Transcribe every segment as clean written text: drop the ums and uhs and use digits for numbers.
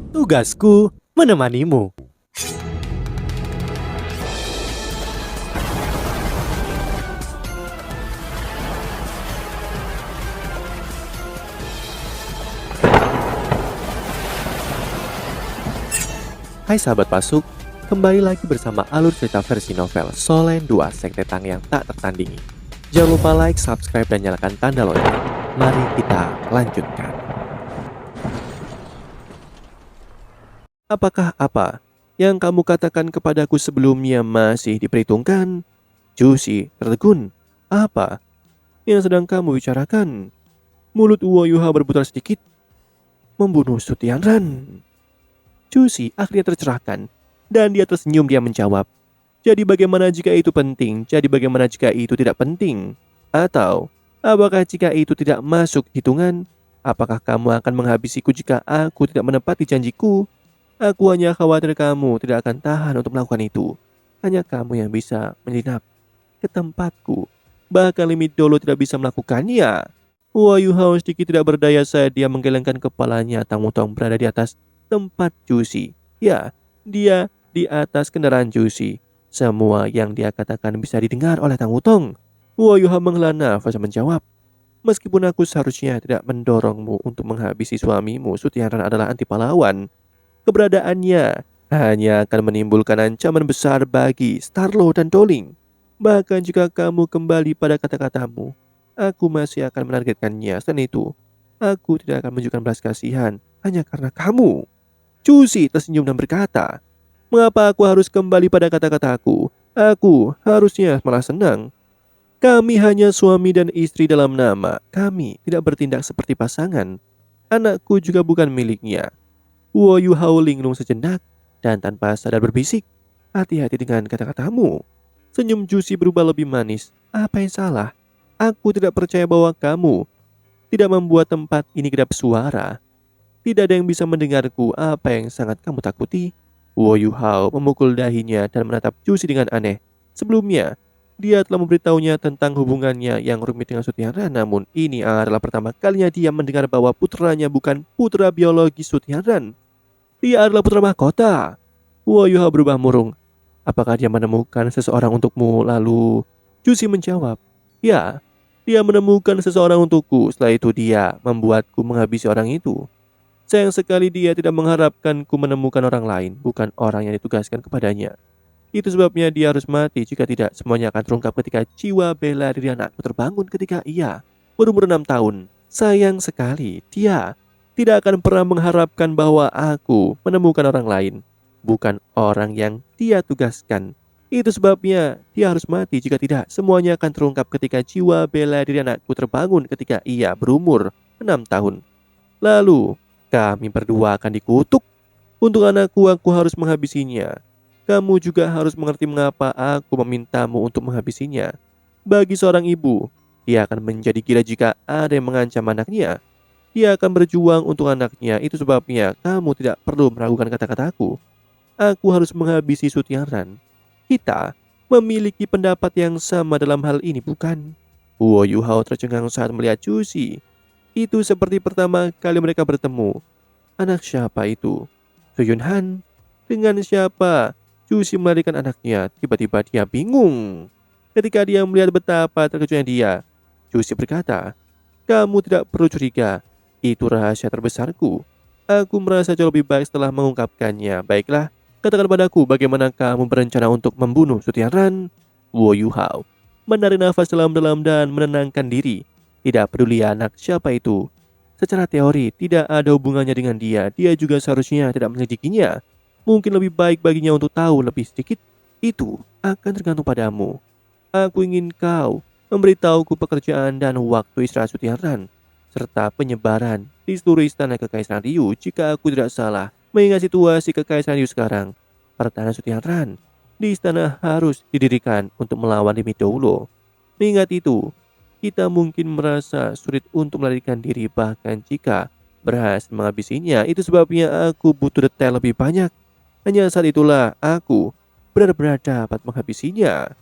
Tugasku menemanimu. Hai sahabat Pasuk, kembali lagi bersama alur cerita versi novel Solen 2 Sekte Tang yang tak tertandingi. Jangan lupa like, subscribe, dan nyalakan tanda lonceng. Mari kita lanjutkan. Apakah apa yang kamu katakan kepadaku sebelumnya masih diperhitungkan? Jusi tertegun. Apa yang sedang kamu bicarakan? Mulut Uo Yuha berputar sedikit. Membunuh Sutianran. Jusi akhirnya tercerahkan dan dia tersenyum. Dia menjawab, jadi bagaimana jika itu penting? Jadi bagaimana jika itu tidak penting? Atau apakah jika itu tidak masuk hitungan? Apakah kamu akan menghabisiku jika aku tidak menepati janjiku? Aku hanya khawatir kamu tidak akan tahan untuk melakukan itu. Hanya kamu yang bisa menyelinap ke tempatku. Bahkan limit dulu tidak bisa melakukannya. Wahyu Hao sedikit tidak berdaya saat dia menggelengkan kepalanya. Tang Wutong berada di atas tempat Jusi. Ya, dia di atas kendaraan Jusi. Semua yang dia katakan bisa didengar oleh Tang Wutong. Wahyu Hao menghela nafas dan menjawab, meskipun aku seharusnya tidak mendorongmu untuk menghabisi suamimu, Sutianran adalah anti pahlawan. Keberadaannya hanya akan menimbulkan ancaman besar bagi Starlo dan Doling. Bahkan jika kamu kembali pada kata-katamu, aku masih akan menargetkannya. Selain itu, aku tidak akan menunjukkan belas kasihan hanya karena kamu. Cusi tersenyum dan berkata, mengapa aku harus kembali pada kata-kataku? Aku harusnya malah senang. Kami hanya suami dan istri dalam nama. Kami tidak bertindak seperti pasangan. Anakku juga bukan miliknya. Wo Yu Hao linglung sejenak dan tanpa sadar berbisik, hati-hati dengan kata-katamu. Senyum Jusi berubah lebih manis. Apa yang salah? Aku tidak percaya bahwa kamu tidak membuat tempat ini kedap suara. Tidak ada yang bisa mendengarku. Apa yang sangat kamu takuti? Wo Yu Hao memukul dahinya dan menatap Jusi dengan aneh. Sebelumnya, dia telah memberitahunya tentang hubungannya yang rumit dengan Sutianran. Namun ini adalah pertama kalinya dia mendengar bahwa putranya bukan putra biologi Sutianran. Dia adalah putra mahkota. Wo Yu Hao berubah murung. Apakah dia menemukan seseorang untukmu? Lalu Jusi menjawab, ya, dia menemukan seseorang untukku. Setelah itu dia membuatku menghabisi orang itu. Sayang sekali dia tidak mengharapkanku menemukan orang lain, bukan orang yang ditugaskan kepadanya. Itu sebabnya dia harus mati. Jika tidak, semuanya akan terungkap ketika jiwa bela diri anakku terbangun ketika ia berumur 6 tahun. Sayang sekali, dia tidak akan pernah mengharapkan bahwa aku menemukan orang lain, bukan orang yang dia tugaskan. Itu sebabnya dia harus mati. Jika tidak, semuanya akan terungkap ketika jiwa bela diri anakku terbangun ketika ia berumur 6 tahun. Lalu kami berdua akan dikutuk. Untuk anakku, aku harus menghabisinya. Kamu juga harus mengerti mengapa aku memintamu untuk menghabisinya. Bagi seorang ibu, dia akan menjadi gila jika ada yang mengancam anaknya. Dia akan berjuang untuk anaknya. Itu sebabnya kamu tidak perlu meragukan kata-kataku. Aku harus menghabisi Sutianran. Kita memiliki pendapat yang sama dalam hal ini, bukan? Wo Yu Hao tercengang saat melihat Jusi. Itu seperti pertama kali mereka bertemu. Anak siapa itu? Su Yunhan? Dengan siapa? Jusi melarikan anaknya. Tiba-tiba dia bingung. Ketika dia melihat betapa terkejutnya dia, Jusi berkata, kamu tidak perlu curiga. Itu rahasia terbesarku. Aku merasa jauh lebih baik setelah mengungkapkannya. Baiklah, katakan padaku bagaimana kamu berencana untuk membunuh Sutianran? Wo Yu Hao menarik nafas dalam-dalam dan menenangkan diri. Tidak peduli anak siapa itu. Secara teori tidak ada hubungannya dengan dia. Dia juga seharusnya tidak menyelidikinya. Mungkin lebih baik baginya untuk tahu lebih sedikit. Itu akan tergantung padamu. Aku ingin kau memberitahuku pekerjaan dan waktu istirahat Sutianran, serta penyebaran di seluruh istana Kekaisaran Ryu. Jika aku tidak salah, mengingat situasi Kekaisaran Ryu sekarang, pertahanan Sutianran di istana harus didirikan untuk melawan Limit Doulo. Mengingat itu, kita mungkin merasa sulit untuk melarikan diri bahkan jika berhasil menghabisinya. Itu sebabnya aku butuh detail lebih banyak. Hanya saat itulah aku benar-benar dapat menghabisinya.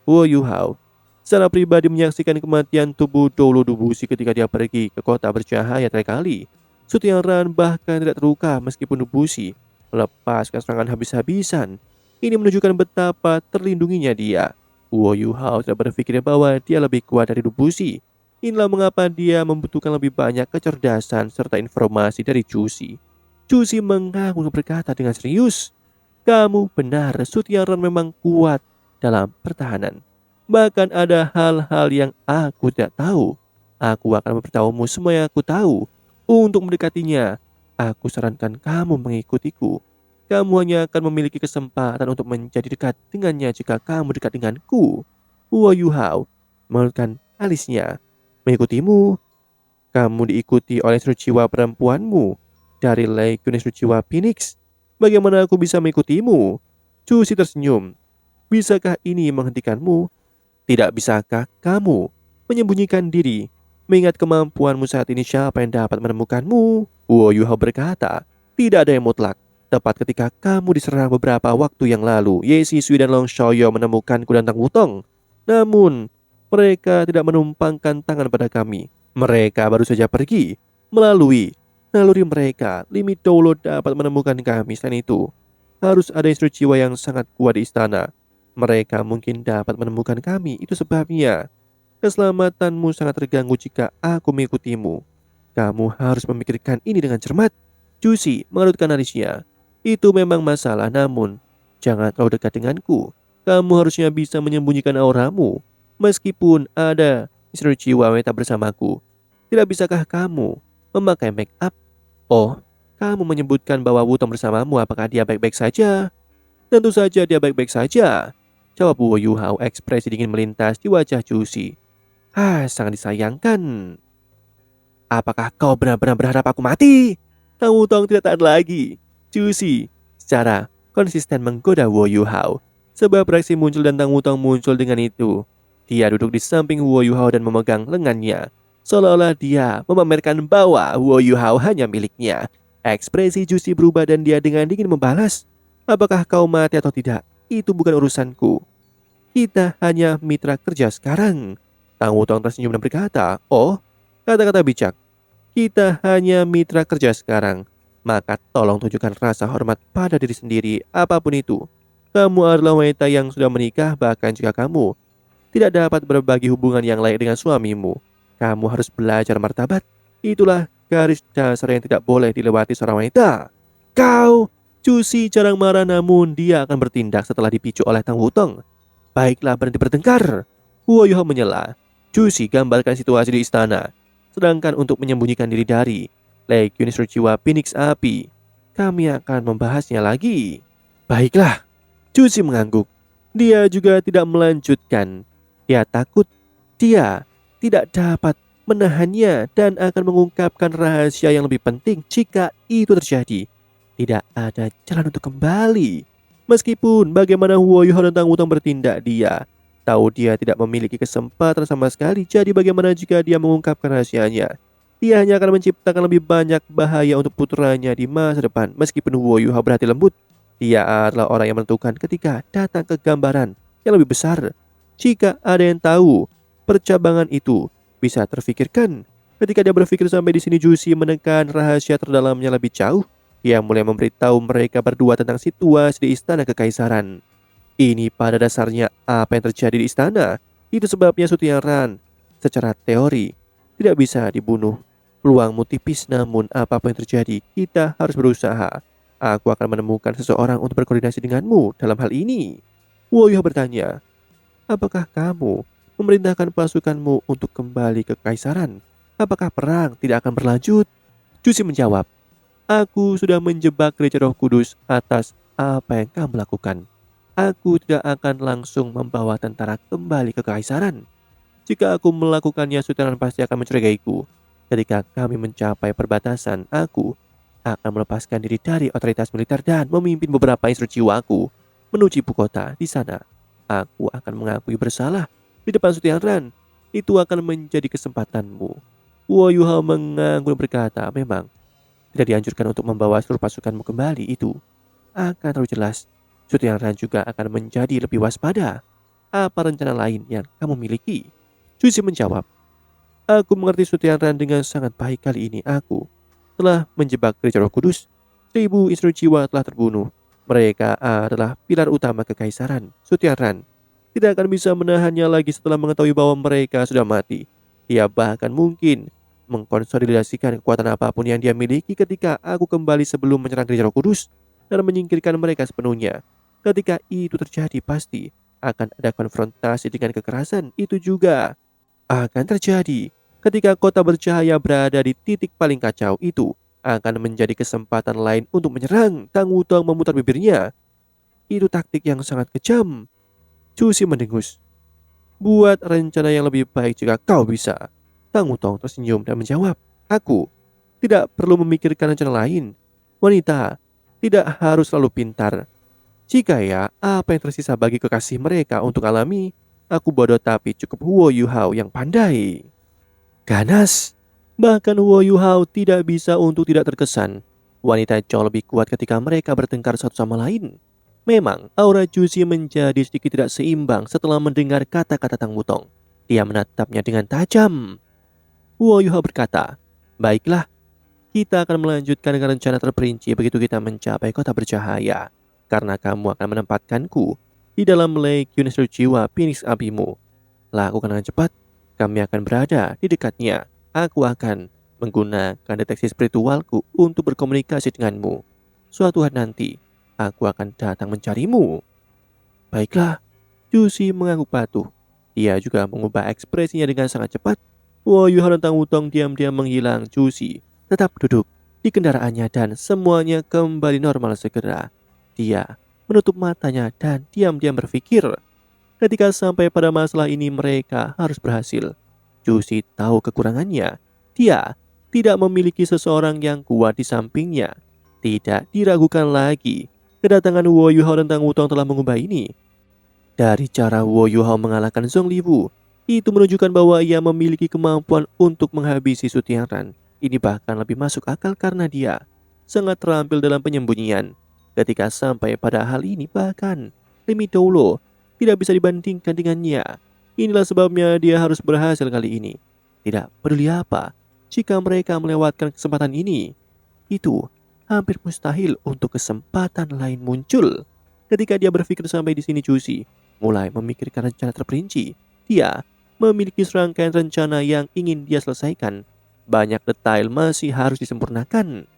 Wo Yu Hao secara pribadi menyaksikan kematian tubuh Doulo Dubushi ketika dia pergi ke kota bercahaya terakhir kali. Su Tianran bahkan tidak terluka meskipun Busi melepaskan serangan habis-habisan. Ini menunjukkan betapa terlindunginya dia. Wu Yuhao tidak berpikir bahwa dia lebih kuat dari Busi. Inilah mengapa dia membutuhkan lebih banyak kecerdasan serta informasi dari Cusi. Cusi mengangguk berkata dengan serius, "Kamu benar, Su Tianran memang kuat dalam pertahanan. Bahkan ada hal-hal yang aku tidak tahu. Aku akan memberitahumu semua yang aku tahu. Untuk mendekatinya, aku sarankan kamu mengikutiku. Kamu hanya akan memiliki kesempatan untuk menjadi dekat dengannya jika kamu dekat denganku." Wu Yuhao mengerutkan alisnya. "Mengikutimu? Kamu diikuti oleh instruksiwa perempuanmu dari Legiun Instruksiwa Phoenix. Bagaimana aku bisa mengikutimu?" Cusi tersenyum. "Bisakah ini menghentikanmu? Tidak bisakah kamu menyembunyikan diri? Mengingat kemampuanmu saat ini, siapa yang dapat menemukanmu?" Wu Yuhao berkata, "Tidak ada yang mutlak. Tepat ketika kamu diserang beberapa waktu yang lalu, Ye Sisui dan Long Xiaoyao menemukanku dan Tang Wutong. Namun, mereka tidak menumpangkan tangan pada kami. Mereka baru saja pergi. Melalui naluri mereka, Limi Doulo dapat menemukan kami. Selain itu, harus ada instruksiwa yang sangat kuat di istana. Mereka mungkin dapat menemukan kami. Itu sebabnya keselamatanmu sangat terganggu jika aku mengikutimu. Kamu harus memikirkan ini dengan cermat." Cusi mengerutkan alisnya. "Itu memang masalah, namun jangan terlalu dekat denganku. Kamu harusnya bisa menyembunyikan auramu. Meskipun ada instruksi wanita bersamaku, tidak bisakah kamu memakai make up?" "Oh, kamu menyebutkan bahwa Wutong bersamamu, apakah dia baik-baik saja?" "Tentu saja dia baik-baik saja," jawab Wu Yuhao. Ekspresi dingin melintas di wajah Cusi. Sangat disayangkan. "Apakah kau benar-benar berharap aku mati?" Tang Wutong tidak tahan lagi. Cusi secara konsisten menggoda Wu Yuhao. Sebab reaksi muncul dan Tang Wutong muncul dengan itu. Dia duduk di samping Wu Yuhao dan memegang lengannya, seolah-olah dia memamerkan bahwa Wu Yuhao hanya miliknya. Ekspresi Cusi berubah dan dia dengan dingin membalas, "Apakah kau mati atau tidak, itu bukan urusanku. Kita hanya mitra kerja sekarang." Tang Wutong tersenyum dan berkata, "Oh, kata-kata bijak. Kita hanya mitra kerja sekarang. Maka tolong tunjukkan rasa hormat pada diri sendiri, apapun itu. Kamu adalah wanita yang sudah menikah, bahkan jika kamu tidak dapat berbagi hubungan yang layak dengan suamimu, kamu harus belajar martabat. Itulah garis dasar yang tidak boleh dilewati seorang wanita." "Kau!" Cusi jarang marah, namun dia akan bertindak setelah dipicu oleh Tang Wutong. "Baiklah, berhenti bertengkar." Wu Yuhao menyela. Cusi gambarkan situasi di istana. Sedangkan untuk menyembunyikan diri dari Legiun Instruksiwa Phoenix Api, kami akan membahasnya lagi. "Baiklah." Cusi mengangguk. Dia juga tidak melanjutkan. Dia takut dia tidak dapat menahannya dan akan mengungkapkan rahasia yang lebih penting jika itu terjadi. Tidak ada jalan untuk kembali. Meskipun bagaimana Wu Yuhao dan Tang Wutong bertindak, dia tahu dia tidak memiliki kesempatan sama sekali. Jadi bagaimana jika dia mengungkapkan rahasianya? Dia hanya akan menciptakan lebih banyak bahaya untuk putranya di masa depan. Meskipun Wu Yuhao berhati lembut, dia adalah orang yang menentukan ketika datang ke gambaran yang lebih besar. Jika ada yang tahu percabangan itu bisa terfikirkan. Ketika dia berpikir sampai di sini, Jusi menekan rahasia terdalamnya lebih jauh. Dia mulai memberitahu mereka berdua tentang situasi di istana kekaisaran. Ini pada dasarnya apa yang terjadi di istana. Itu sebabnya Su Tianran secara teori tidak bisa dibunuh. Peluangmu tipis, namun apapun yang terjadi, kita harus berusaha. Aku akan menemukan seseorang untuk berkoordinasi denganmu dalam hal ini. Wu Yuhao bertanya, "Apakah kamu memerintahkan pasukanmu untuk kembali ke kekaisaran? Apakah perang tidak akan berlanjut?" Cusi menjawab, "Aku sudah menjebak Gereja Roh Kudus atas apa yang kamu lakukan. Aku tidak akan langsung membawa tentara kembali ke kekaisaran. Jika aku melakukannya, Sultan pasti akan mencurigaiku. Ketika kami mencapai perbatasan, aku akan melepaskan diri dari otoritas militer dan memimpin beberapa instruksiwaku menuju ibu kota. Di sana, aku akan mengakui bersalah di depan Sultan. Itu akan menjadi kesempatanmu." Wu Yuhao mengangguk dan berkata, "Memang tidak dianjurkan untuk membawa seluruh pasukanmu kembali. Itu akan terlalu jelas. Sultan juga akan menjadi lebih waspada. Apa rencana lain yang kamu miliki?" Cusi menjawab, "Aku mengerti Sultan dengan sangat baik. Kali ini aku telah menjebak Gereja Roh Kudus. 1.000 jiwa telah terbunuh. Mereka adalah pilar utama kekaisaran. Sutiaran tidak akan bisa menahannya lagi setelah mengetahui bahwa mereka sudah mati. Dia bahkan mungkin mengkonsolidasikan kekuatan apapun yang dia miliki ketika aku kembali sebelum menyerang Gereja Roh Kudus dan menyingkirkan mereka sepenuhnya. Ketika itu terjadi, pasti akan ada konfrontasi dengan kekerasan. Itu juga akan terjadi ketika kota bercahaya berada di titik paling kacau. Itu akan menjadi kesempatan lain untuk menyerang. Tang Wutong memutar bibirnya. Itu taktik yang sangat kejam. Cusi mendengus. Buat rencana yang lebih baik jika kau bisa. Tang Wutong tersenyum dan menjawab, aku tidak perlu memikirkan rencana lain. Wanita tidak harus selalu pintar. Jika ya, apa yang tersisa bagi kekasih mereka untuk alami? Aku bodoh tapi cukup Huo Yuhao yang pandai. Ganas. Bahkan Huo Yuhao tidak bisa untuk tidak terkesan. Wanita jauh lebih kuat ketika mereka bertengkar satu sama lain. Memang, aura Juzi menjadi sedikit tidak seimbang setelah mendengar kata-kata Tang Wutong. Dia menatapnya dengan tajam. Huo Yuhao berkata, baiklah, kita akan melanjutkan dengan rencana terperinci begitu kita mencapai kota bercahaya. Karena kamu akan menempatkanku di dalam legiun jiwa Phoenix apimu. Lakukan dengan cepat, kami akan berada di dekatnya. Aku akan menggunakan deteksi spiritualku untuk berkomunikasi denganmu. Suatu hari nanti, aku akan datang mencarimu. Baiklah, Juzi mengangguk patuh. Dia juga mengubah ekspresinya dengan sangat cepat. Huo Yuhao dan Tang Wutong diam-diam menghilang. Juzi tetap duduk di kendaraannya dan semuanya kembali normal segera. Dia menutup matanya dan diam-diam berpikir. Ketika sampai pada masalah ini mereka harus berhasil. Juzi tahu kekurangannya. Dia tidak memiliki seseorang yang kuat di sampingnya. Tidak diragukan lagi. Kedatangan Huo Yuhao dan Tang Wutong telah mengubah ini. Dari cara Huo Yuhao mengalahkan Zhong Liwu, itu menunjukkan bahwa ia memiliki kemampuan untuk menghabisi Sutiaran. Ini bahkan lebih masuk akal karena dia sangat terampil dalam penyembunyian. Ketika sampai pada hal ini bahkan Limi Doulo tidak bisa dibandingkan dengannya. Inilah sebabnya dia harus berhasil kali ini. Tidak peduli apa, jika mereka melewatkan kesempatan ini, itu hampir mustahil untuk kesempatan lain muncul. Ketika dia berpikir sampai di sini, Juzi mulai memikirkan rencana terperinci. Dia memiliki serangkaian rencana yang ingin dia selesaikan. Banyak detail masih harus disempurnakan.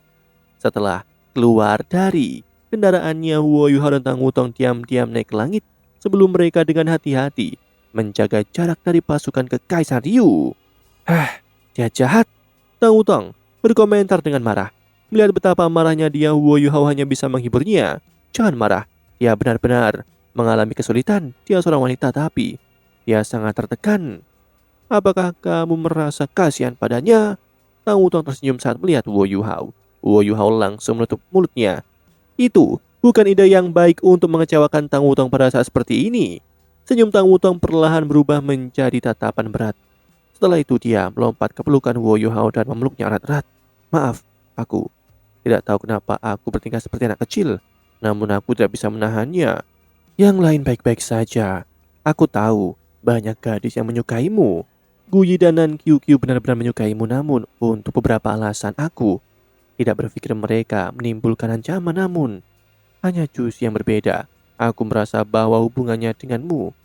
Setelah keluar dari kendaraannya, Huo Yuhao dan Tang Wutong diam-diam naik ke langit sebelum mereka dengan hati-hati menjaga jarak dari pasukan Kekaisar Ryu. Dia jahat. Tang Wutong berkomentar dengan marah. Melihat betapa marahnya dia, Huo Yuhao hanya bisa menghiburnya. Jangan marah, dia benar-benar mengalami kesulitan. Dia seorang wanita tapi dia sangat tertekan. Apakah kamu merasa kasihan padanya? Tang Wutong tersenyum saat melihat Huo Yuhao. Huo Yuhao langsung menutup mulutnya. Itu bukan ide yang baik untuk mengecewakan Tang Wutong pada saat seperti ini. Senyum Tang Wutong perlahan berubah menjadi tatapan berat. Setelah itu dia melompat ke pelukan Huo Yuhao dan memeluknya erat-erat. Maaf, aku tidak tahu kenapa aku bertingkah seperti anak kecil. Namun aku tidak bisa menahannya. Yang lain baik-baik saja. Aku tahu banyak gadis yang menyukaimu. Guyi dan Nan Qiuqiu benar-benar menyukaimu, namun untuk beberapa alasan aku tidak berpikir mereka menimbulkan ancaman. Namun hanya Juzi yang berbeda. Aku merasa bahwa hubungannya denganmu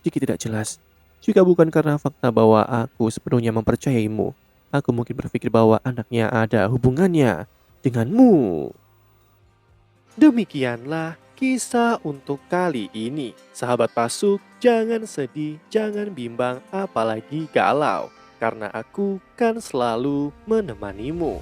sedikit tidak jelas. Jika bukan karena fakta bahwa aku sepenuhnya mempercayaimu, aku mungkin berpikir bahwa anaknya ada hubungannya denganmu. Demikianlah kisah untuk kali ini. Sahabat Pasuk, jangan sedih, jangan bimbang, apalagi galau. Karena aku kan selalu menemanimu.